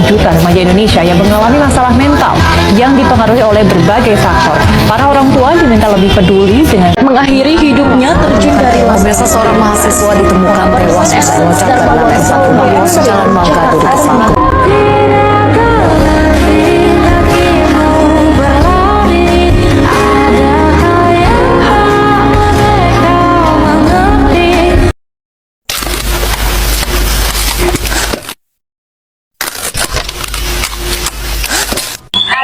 juta remaja Indonesia yang mengalami masalah mental yang dipengaruhi oleh berbagai faktor. Para orang tua diminta lebih peduli dengan mengakhiri hidupnya terjun dari Pemirsa, seorang mahasiswa ditemukan tewas usai loncat dari lantai 4 rumah kos Jalan Mangga Duri Kesanggung.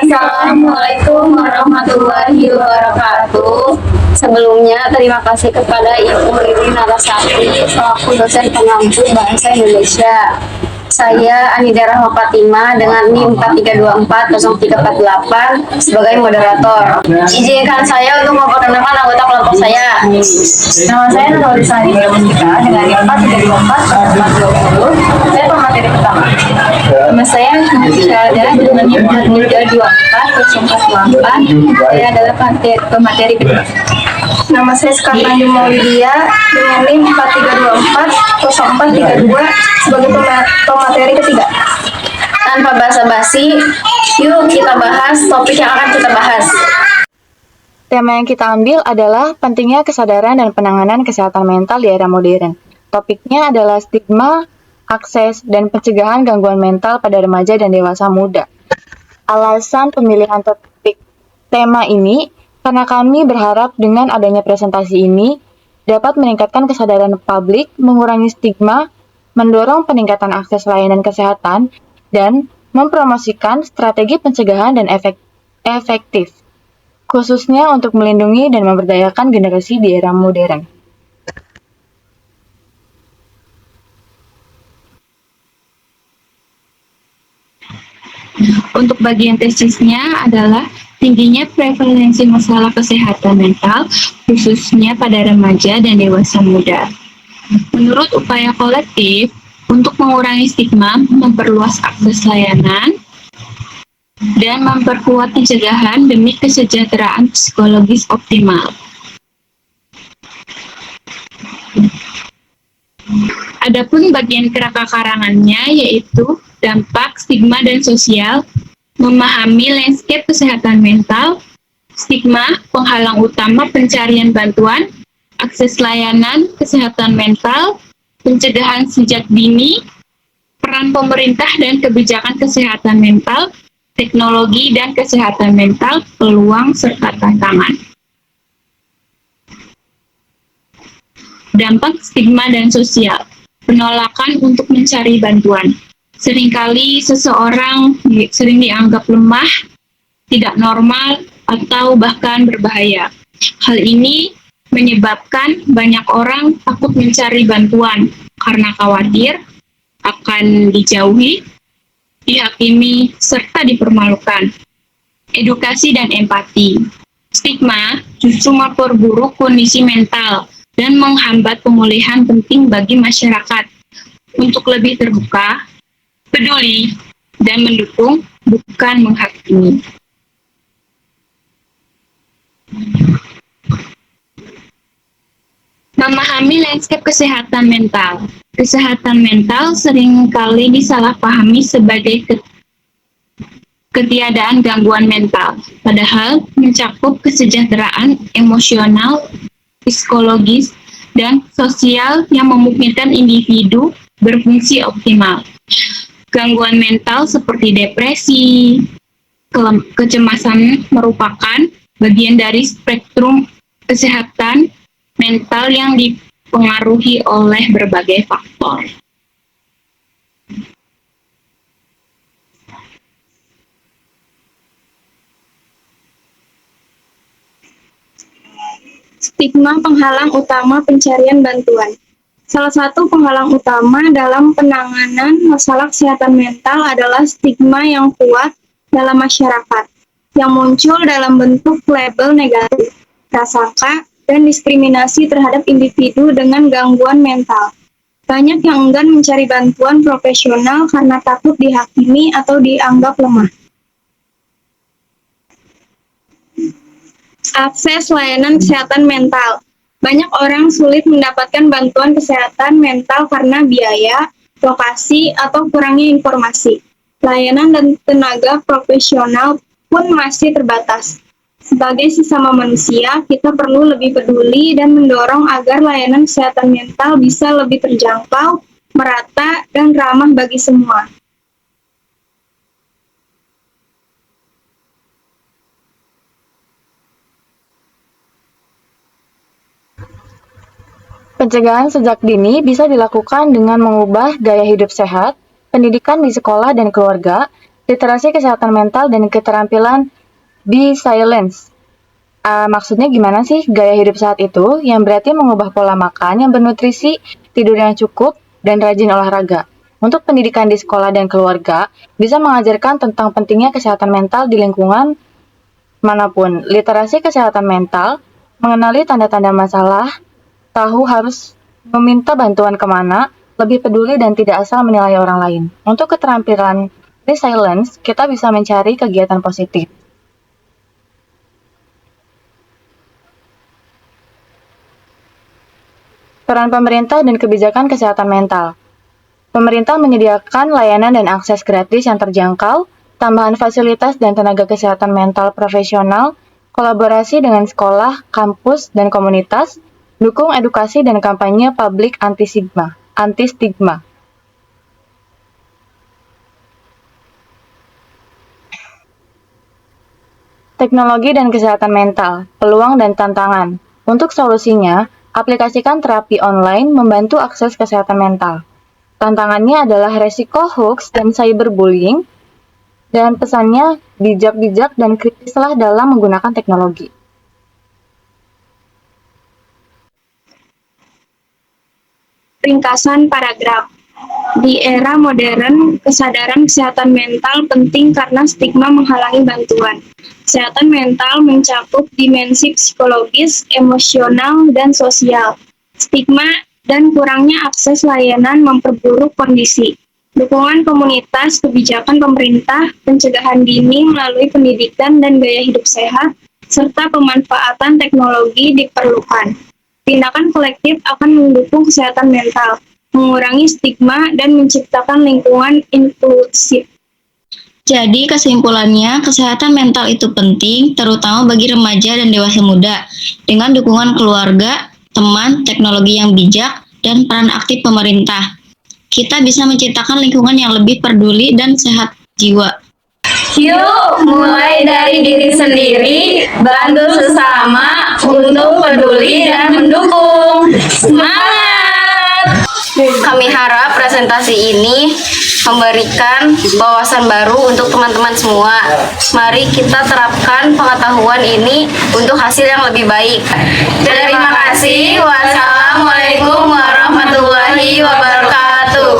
Assalamualaikum warahmatullahi wabarakatuh. Sebelumnya terima kasih kepada Ibu Riri Narasati selaku dosen pengampu Bahasa Indonesia. Saya Anida Rahma Fatima dengan NIM 43240348 sebagai moderator. Izinkan saya untuk memperkenalkan anggota kelompok saya. Nama saya Nurul Sari Mustika dengan NIM 43240420. Saya pemateri pertama. Nama saya Syada dengan NIM 43240424. Saya adalah pemateri kedua. Nama saya Skarnani Maulidia dengan NIM 43240432 sebagai pemateri ketiga. Tanpa basa-basi, yuk kita bahas topik yang akan kita bahas. Tema yang kita ambil adalah pentingnya kesadaran dan penanganan kesehatan mental di era modern. Topiknya adalah stigma, akses, dan pencegahan gangguan mental pada remaja dan dewasa muda. Alasan pemilihan topik tema ini karena kami berharap dengan adanya presentasi ini dapat meningkatkan kesadaran publik, mengurangi stigma, mendorong peningkatan akses layanan kesehatan, dan mempromosikan strategi pencegahan dan efektif, khususnya untuk melindungi dan memberdayakan generasi di era modern. Untuk bagian tesisnya adalah tingginya prevalensi masalah kesehatan mental, khususnya pada remaja dan dewasa muda. Menurut upaya kolektif, untuk mengurangi stigma, memperluas akses layanan, dan memperkuat pencegahan demi kesejahteraan psikologis optimal. Adapun bagian kerangka karangannya yaitu dampak, stigma, dan sosial, memahami landscape kesehatan mental, stigma, penghalang utama pencarian bantuan, akses layanan kesehatan mental, pencegahan sejak dini, peran pemerintah dan kebijakan kesehatan mental, teknologi dan kesehatan mental, peluang serta tantangan. Dampak stigma dan sosial, penolakan untuk mencari bantuan. Seringkali seseorang sering dianggap lemah, tidak normal, atau bahkan berbahaya. Hal ini menyebabkan banyak orang takut mencari bantuan karena khawatir akan dijauhi, dihakimi, serta dipermalukan. Edukasi dan empati. Stigma justru memperburuk kondisi mental dan menghambat pemulihan penting bagi masyarakat untuk lebih terbuka, peduli, dan mendukung, bukan menghakimi. Memahami landscape kesehatan mental. Kesehatan mental seringkali disalahpahami sebagai ketiadaan gangguan mental, padahal mencakup kesejahteraan emosional, psikologis, dan sosial yang memungkinkan individu berfungsi optimal. Gangguan mental seperti depresi, kecemasan merupakan bagian dari spektrum kesehatan mental yang dipengaruhi oleh berbagai faktor. Stigma penghalang utama pencarian bantuan. Salah satu penghalang utama dalam penanganan masalah kesehatan mental adalah stigma yang kuat dalam masyarakat, yang muncul dalam bentuk label negatif, prasangka, dan diskriminasi terhadap individu dengan gangguan mental. Banyak yang enggan mencari bantuan profesional karena takut dihakimi atau dianggap lemah. Akses layanan kesehatan mental. Banyak orang sulit mendapatkan bantuan kesehatan mental karena biaya, lokasi, atau kurangnya informasi. Layanan dan tenaga profesional pun masih terbatas. Sebagai sesama manusia, kita perlu lebih peduli dan mendorong agar layanan kesehatan mental bisa lebih terjangkau, merata, dan ramah bagi semua. Pencegahan sejak dini bisa dilakukan dengan mengubah gaya hidup sehat, pendidikan di sekolah dan keluarga, literasi kesehatan mental, dan keterampilan resilience. Maksudnya gimana sih gaya hidup sehat itu? Yang berarti mengubah pola makan yang bernutrisi, tidur yang cukup, dan rajin olahraga. Untuk pendidikan di sekolah dan keluarga, bisa mengajarkan tentang pentingnya kesehatan mental di lingkungan manapun. Literasi kesehatan mental, mengenali tanda-tanda masalah, tahu harus meminta bantuan kemana, lebih peduli dan tidak asal menilai orang lain. Untuk keterampilan resilience, kita bisa mencari kegiatan positif. Peran pemerintah dan kebijakan kesehatan mental. Pemerintah menyediakan layanan dan akses gratis yang terjangkau, tambahan fasilitas dan tenaga kesehatan mental profesional, kolaborasi dengan sekolah, kampus, dan komunitas, dukung edukasi dan kampanye publik anti-stigma. Teknologi dan kesehatan mental, peluang dan tantangan. Untuk solusinya, aplikasikan terapi online membantu akses kesehatan mental. Tantangannya adalah resiko hoax dan cyberbullying, dan pesannya bijak-bijak dan kritislah dalam menggunakan teknologi. Ringkasan paragraf. Di era modern, kesadaran kesehatan mental penting karena stigma menghalangi bantuan. Kesehatan mental mencakup dimensi psikologis, emosional, dan sosial. Stigma dan kurangnya akses layanan memperburuk kondisi. Dukungan komunitas, kebijakan pemerintah, pencegahan dini melalui pendidikan dan gaya hidup sehat, serta pemanfaatan teknologi diperlukan. Tindakan kolektif akan mendukung kesehatan mental, mengurangi stigma, dan menciptakan lingkungan inklusif. Jadi kesimpulannya, kesehatan mental itu penting, terutama bagi remaja dan dewasa muda. Dengan dukungan keluarga, teman, teknologi yang bijak, dan peran aktif pemerintah, kita bisa menciptakan lingkungan yang lebih peduli dan sehat jiwa. Yuk, mulai dari diri sendiri, bantu sesama untuk peduli dan mendukung. Semangat! Kami harap presentasi ini memberikan wawasan baru untuk teman-teman semua. Mari kita terapkan pengetahuan ini untuk hasil yang lebih baik. Terima kasih. Wassalamualaikum warahmatullahi wabarakatuh.